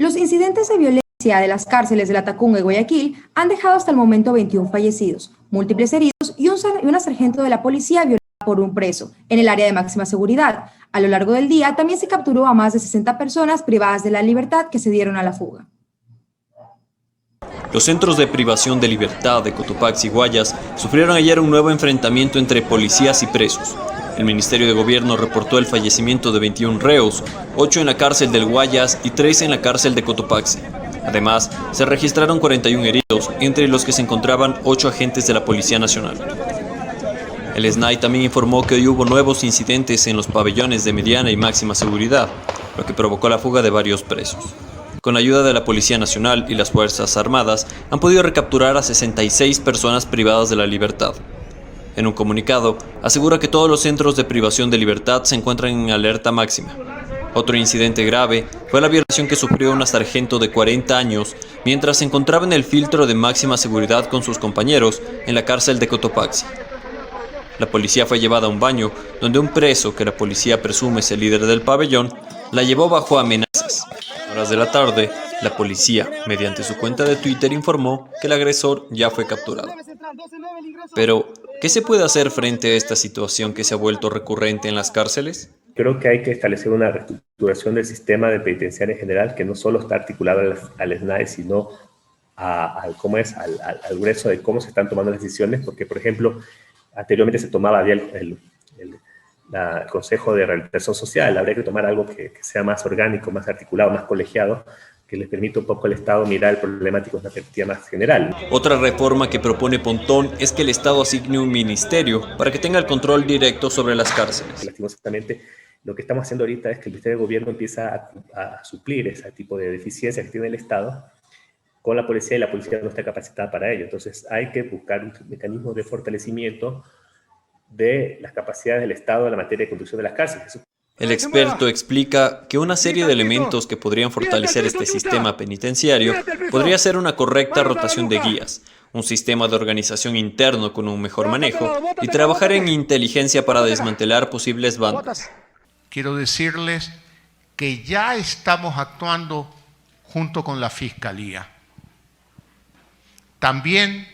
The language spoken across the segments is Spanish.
Los incidentes de violencia de las cárceles de La Tacunga y Guayaquil han dejado hasta el momento 21 fallecidos, múltiples heridos y una sargento de la policía violada por un preso en el área de máxima seguridad. A lo largo del día también se capturó a más de 60 personas privadas de la libertad que se dieron a la fuga. Los centros de privación de libertad de Cotopaxi y Guayas sufrieron ayer un nuevo enfrentamiento entre policías y presos. El Ministerio de Gobierno reportó el fallecimiento de 21 reos, 8 en la cárcel del Guayas y 3 en la cárcel de Cotopaxi. Además, se registraron 41 heridos, entre los que se encontraban 8 agentes de la Policía Nacional. El SNAI también informó que hoy hubo nuevos incidentes en los pabellones de mediana y máxima seguridad, lo que provocó la fuga de varios presos. Con la ayuda de la Policía Nacional y las Fuerzas Armadas, han podido recapturar a 66 personas privadas de la libertad. En un comunicado, asegura que todos los centros de privación de libertad se encuentran en alerta máxima. Otro incidente grave fue la violación que sufrió una sargento de 40 años mientras se encontraba en el filtro de máxima seguridad con sus compañeros en la cárcel de Cotopaxi. La policía fue llevada a un baño donde un preso, que la policía presume es el líder del pabellón, la llevó bajo amenazas. A horas de la tarde, la policía, mediante su cuenta de Twitter, informó que el agresor ya fue capturado. Pero, ¿qué se puede hacer frente a esta situación que se ha vuelto recurrente en las cárceles? Creo que hay que establecer una reestructuración del sistema de penitenciario en general, que no solo está articulado al SNAI, sino al grueso de cómo se están tomando las decisiones, porque, por ejemplo, anteriormente se tomaba ya el Consejo de Rehabilitación Social. Habría que tomar algo que sea más orgánico, más articulado, más colegiado, que les permita un poco al Estado mirar el problemático de una perspectiva más general. Otra reforma que propone Pontón es que el Estado asigne un ministerio para que tenga el control directo sobre las cárceles. Lastimosamente, lo que estamos haciendo ahorita es que el Ministerio de Gobierno empieza a suplir ese tipo de deficiencias que tiene el Estado con la policía, y la policía no está capacitada para ello. Entonces hay que buscar un mecanismo de fortalecimiento de las capacidades del Estado en la materia de conducción de las cárceles. El experto explica que una serie de elementos que podrían fortalecer este sistema penitenciario podría ser una correcta rotación de guías, un sistema de organización interno con un mejor manejo y trabajar en inteligencia para desmantelar posibles bandas. Quiero decirles que ya estamos actuando junto con la Fiscalía. También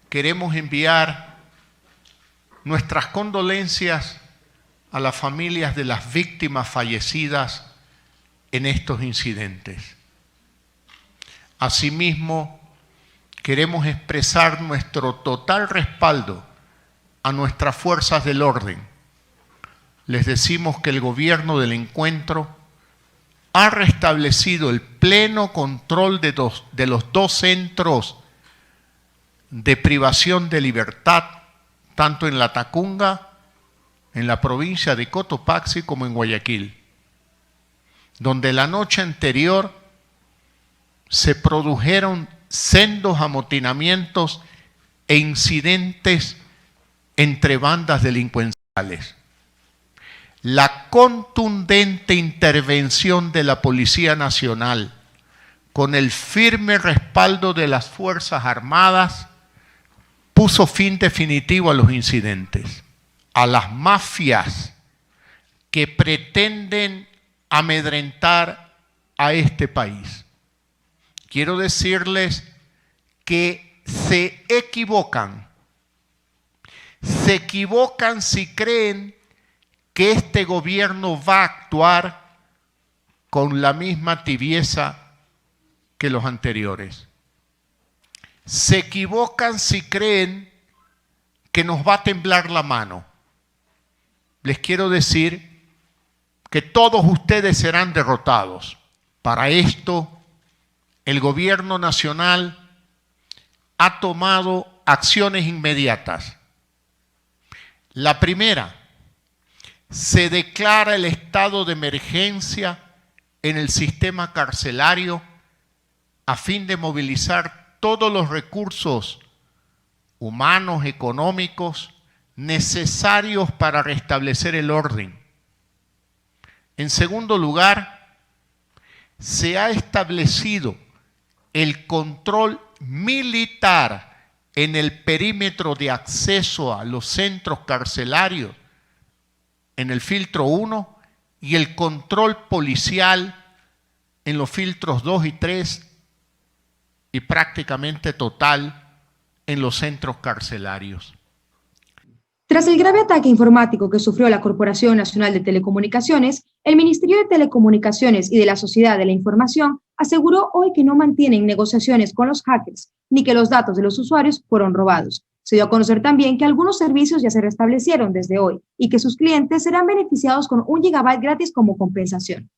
queremos enviar nuestras condolencias a las familias de las víctimas fallecidas en estos incidentes. Asimismo, queremos expresar nuestro total respaldo a nuestras fuerzas del orden. Les decimos que el gobierno del encuentro ha restablecido el pleno control de los 2 centros de privación de libertad, tanto en La Tacunga, en la provincia de Cotopaxi, como en Guayaquil, donde la noche anterior se produjeron sendos amotinamientos e incidentes entre bandas delincuenciales. La contundente intervención de la Policía Nacional, con el firme respaldo de las Fuerzas Armadas, puso fin definitivo a los incidentes, a las mafias que pretenden amedrentar a este país. Quiero decirles que se equivocan si creen que este gobierno va a actuar con la misma tibieza que los anteriores. Se equivocan si creen que nos va a temblar la mano. Les quiero decir que todos ustedes serán derrotados. Para esto, el gobierno nacional ha tomado acciones inmediatas. La primera, se declara el estado de emergencia en el sistema carcelario a fin de movilizar todos los recursos humanos, económicos, necesarios para restablecer el orden. En segundo lugar, se ha establecido el control militar en el perímetro de acceso a los centros carcelarios, en el filtro 1, y el control policial en los filtros 2 y 3 y prácticamente total en los centros carcelarios. Tras el grave ataque informático que sufrió la Corporación Nacional de Telecomunicaciones, el Ministerio de Telecomunicaciones y de la Sociedad de la Información aseguró hoy que no mantienen negociaciones con los hackers, ni que los datos de los usuarios fueron robados. Se dio a conocer también que algunos servicios ya se restablecieron desde hoy y que sus clientes serán beneficiados con 1 GB gratis como compensación.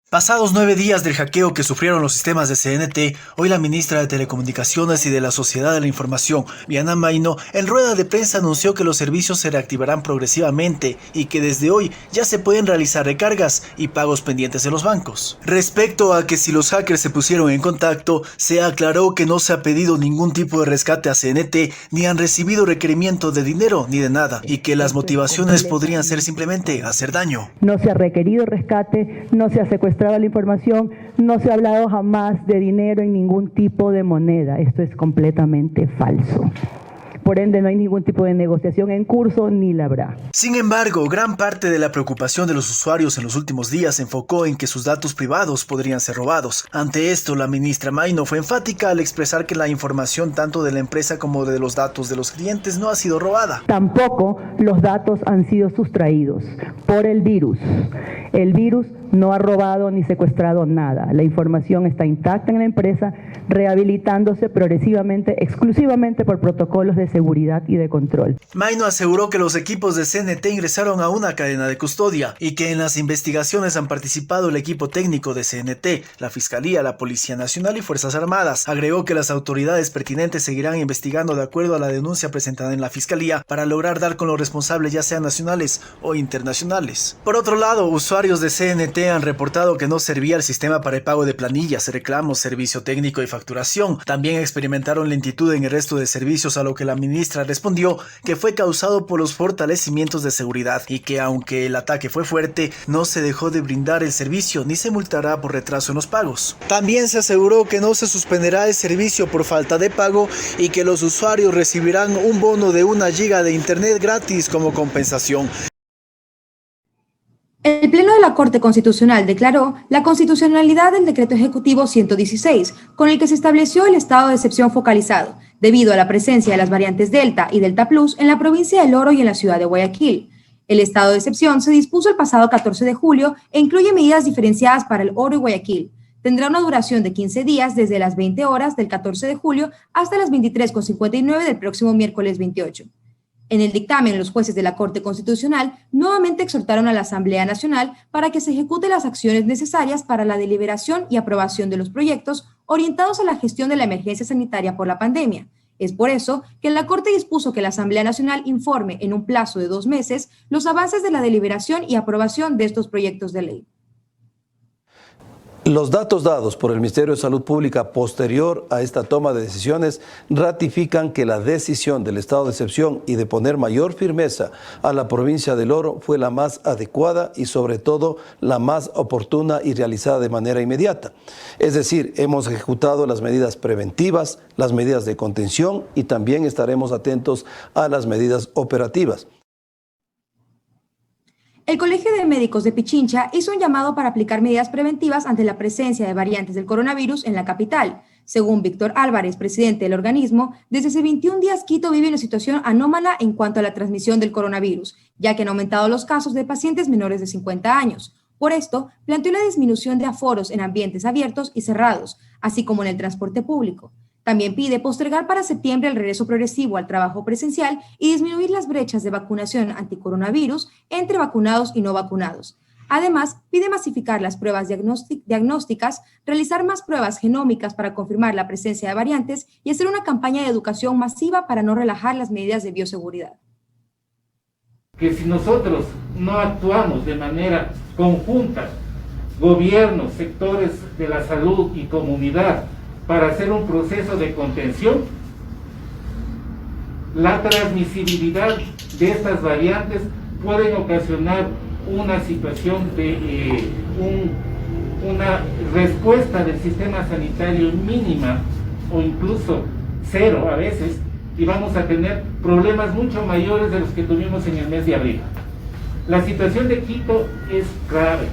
Pasados 9 días del hackeo que sufrieron los sistemas de CNT, hoy la ministra de Telecomunicaciones y de la Sociedad de la Información, Viana Mayno, en rueda de prensa anunció que los servicios se reactivarán progresivamente y que desde hoy ya se pueden realizar recargas y pagos pendientes en los bancos. Respecto a que si los hackers se pusieron en contacto, se aclaró que no se ha pedido ningún tipo de rescate a CNT, ni han recibido requerimiento de dinero ni de nada, y que las motivaciones podrían ser simplemente hacer daño. No se ha requerido rescate, no se ha secuestrado la información, no se ha hablado jamás de dinero en ningún tipo de moneda. Esto es completamente falso. Por ende, no hay ningún tipo de negociación en curso ni la habrá. Sin embargo, gran parte de la preocupación de los usuarios en los últimos días se enfocó en que sus datos privados podrían ser robados. Ante esto, la ministra Mayno fue enfática al expresar que la información tanto de la empresa como de los datos de los clientes no ha sido robada. Tampoco los datos han sido sustraídos por el virus. El virus no ha robado ni secuestrado nada. La información está intacta en la empresa, rehabilitándose progresivamente, exclusivamente por protocolos de seguridad y de control. Mayno aseguró que los equipos de CNT ingresaron a una cadena de custodia y que en las investigaciones han participado el equipo técnico de CNT, la Fiscalía, la Policía Nacional y Fuerzas Armadas. Agregó que las autoridades pertinentes seguirán investigando de acuerdo a la denuncia presentada en la Fiscalía para lograr dar con los responsables, ya sean nacionales o internacionales. Por otro lado, usuarios de CNT han reportado que no servía el sistema para el pago de planillas, reclamos, servicio técnico y facturación. También experimentaron lentitud en el resto de servicios, a lo que la ministra respondió que fue causado por los fortalecimientos de seguridad y que aunque el ataque fue fuerte, no se dejó de brindar el servicio ni se multará por retraso en los pagos. También se aseguró que no se suspenderá el servicio por falta de pago y que los usuarios recibirán un bono de 1 GB de internet gratis como compensación. El Pleno de la Corte Constitucional declaró la constitucionalidad del Decreto Ejecutivo 116, con el que se estableció el estado de excepción focalizado, debido a la presencia de las variantes Delta y Delta Plus en la provincia del Oro y en la ciudad de Guayaquil. El estado de excepción se dispuso el pasado 14 de julio e incluye medidas diferenciadas para el Oro y Guayaquil. Tendrá una duración de 15 días desde las 20 horas del 14 de julio hasta las 23:59 del próximo miércoles 28. En el dictamen, los jueces de la Corte Constitucional nuevamente exhortaron a la Asamblea Nacional para que se ejecuten las acciones necesarias para la deliberación y aprobación de los proyectos orientados a la gestión de la emergencia sanitaria por la pandemia. Es por eso que la Corte dispuso que la Asamblea Nacional informe en un plazo de 2 meses los avances de la deliberación y aprobación de estos proyectos de ley. Los datos dados por el Ministerio de Salud Pública posterior a esta toma de decisiones ratifican que la decisión del estado de excepción y de poner mayor firmeza a la provincia del Oro fue la más adecuada y sobre todo la más oportuna y realizada de manera inmediata. Es decir, hemos ejecutado las medidas preventivas, las medidas de contención y también estaremos atentos a las medidas operativas. El Colegio de Médicos de Pichincha hizo un llamado para aplicar medidas preventivas ante la presencia de variantes del coronavirus en la capital. Según Víctor Álvarez, presidente del organismo, desde hace 21 días Quito vive una situación anómala en cuanto a la transmisión del coronavirus, ya que han aumentado los casos de pacientes menores de 50 años. Por esto, planteó una disminución de aforos en ambientes abiertos y cerrados, así como en el transporte público. También pide postergar para septiembre el regreso progresivo al trabajo presencial y disminuir las brechas de vacunación anticoronavirus entre vacunados y no vacunados. Además, pide masificar las pruebas diagnósticas, realizar más pruebas genómicas para confirmar la presencia de variantes y hacer una campaña de educación masiva para no relajar las medidas de bioseguridad. Que si nosotros no actuamos de manera conjunta, gobiernos, sectores de la salud y comunidad, para hacer un proceso de contención, la transmisibilidad de estas variantes pueden ocasionar una situación de una respuesta del sistema sanitario mínima o incluso cero a veces, y vamos a tener problemas mucho mayores de los que tuvimos en el mes de abril. La situación de Quito es grave.